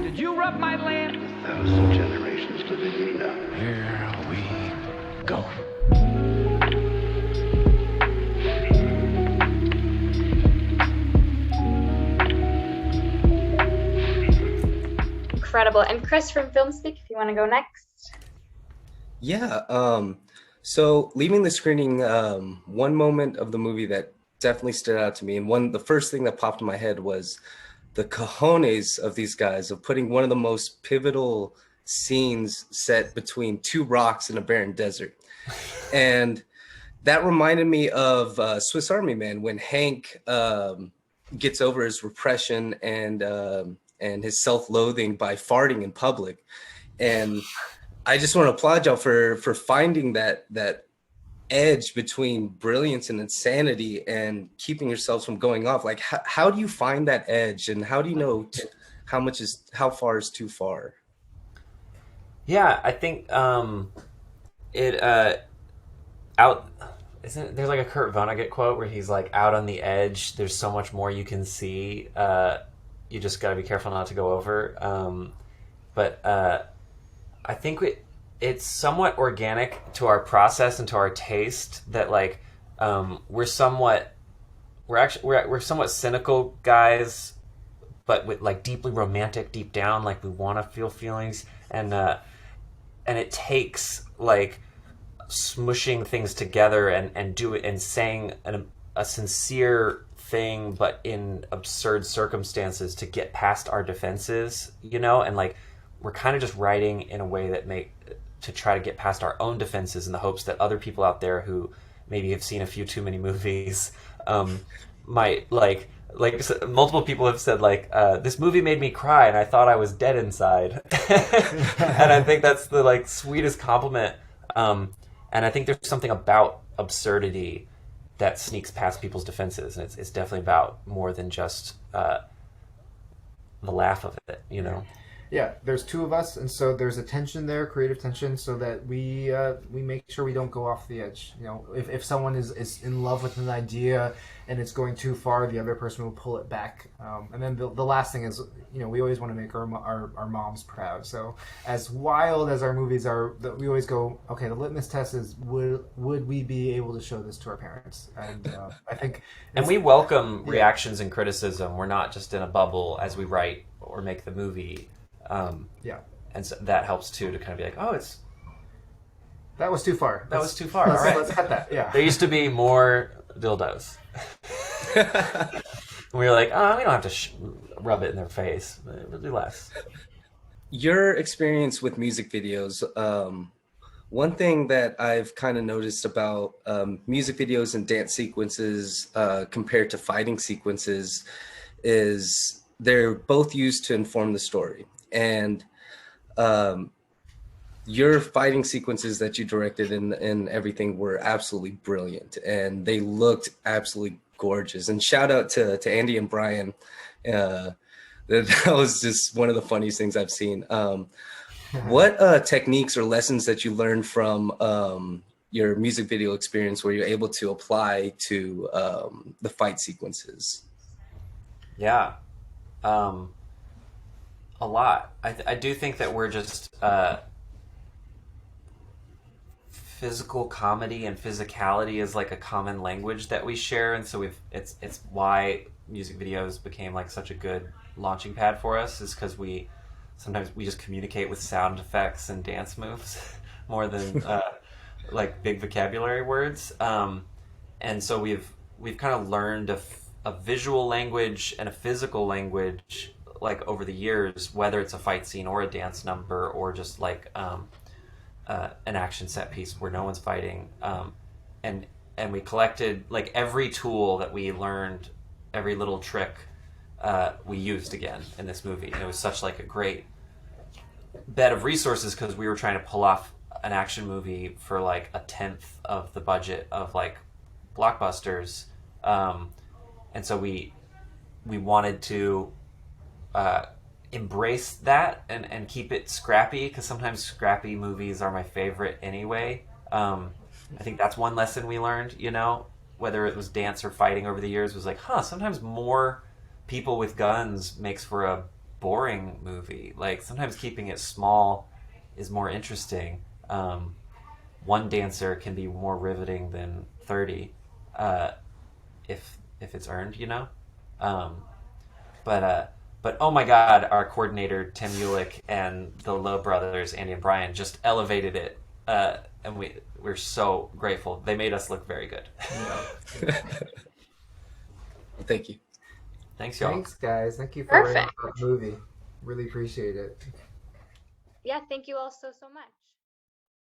Did you rub my lamp? 1,000 generations to the Nina. Here we go. Incredible. And Chris from FilmSpeak, if you want to go next. Yeah. So leaving the screening, one moment of the movie that definitely stood out to me, and the first thing that popped in my head was the cojones of these guys of putting one of the most pivotal scenes set between two rocks in a barren desert. And that reminded me of Swiss Army Man, when Hank gets over his repression and his self-loathing by farting in public. And I just want to applaud y'all for finding that edge between brilliance and insanity and keeping yourselves from going off. Like, how do you find that edge, and how do you know how far is too far? Yeah, I think there's like a Kurt Vonnegut quote where he's like, out on the edge, there's so much more you can see. You just got to be careful not to go over. But I think it's somewhat organic to our process and to our taste that like we're somewhat cynical guys, but with like deeply romantic deep down, like we want to feel feelings, and it takes like smushing things together and saying a sincere thing but in absurd circumstances to get past our defenses, and like we're kind of just writing in a way to try to get past our own defenses in the hopes that other people out there who maybe have seen a few too many movies might like multiple people have said like this movie made me cry and I thought I was dead inside. And I think that's the like sweetest compliment, and I think there's something about absurdity that sneaks past people's defenses, and it's definitely about more than just the laugh of it, Yeah, there's two of us, and so there's a tension there, creative tension, so that we make sure we don't go off the edge. If someone is in love with an idea and it's going too far, the other person will pull it back. And then the last thing is, we always want to make our moms proud. So as wild as our movies are, we always go, okay, the litmus test is would we be able to show this to our parents? And I think, and we welcome reactions and criticism. We're not just in a bubble as we write or make the movie. And so that helps too, to kind of be like, that was too far. That was too far. All right, let's cut that. Yeah. There used to be more dildos. We were like, we don't have to rub it in their face. We'll do less. Your experience with music videos. One thing that I've kind of noticed about music videos and dance sequences compared to fighting sequences is they're both used to inform the story. And your fighting sequences that you directed and everything were absolutely brilliant, and they looked absolutely gorgeous. And shout out to Andy and Brian. That was just one of the funniest things I've seen. What techniques or lessons that you learned from your music video experience were you able to apply to the fight sequences? Yeah. A lot. I do think that we're just physical comedy and physicality is like a common language that we share, and so it's why music videos became like such a good launching pad for us, is because sometimes we just communicate with sound effects and dance moves more than like big vocabulary words, and so we've kind of learned a visual language and a physical language like over the years, whether it's a fight scene or a dance number or just like an action set piece where no one's fighting, and we collected like every tool that we learned, every little trick we used again in this movie. And it was such like a great bed of resources because we were trying to pull off an action movie for like a tenth of the budget of like blockbusters, and so we wanted to embrace that and keep it scrappy, because sometimes scrappy movies are my favorite anyway. I think that's one lesson we learned, whether it was dance or fighting over the years, was like, sometimes more people with guns makes for a boring movie. Like, sometimes keeping it small is more interesting. One dancer can be more riveting than 30, if it's earned, you know. But oh my God, our coordinator Tim Ulick and the Lowe brothers, Andy and Brian, just elevated it, and we're so grateful. They made us look very good. Thank you. Thanks, y'all. Thanks, guys. Thank you for Perfect. the movie. Really appreciate it. Yeah, thank you all so much.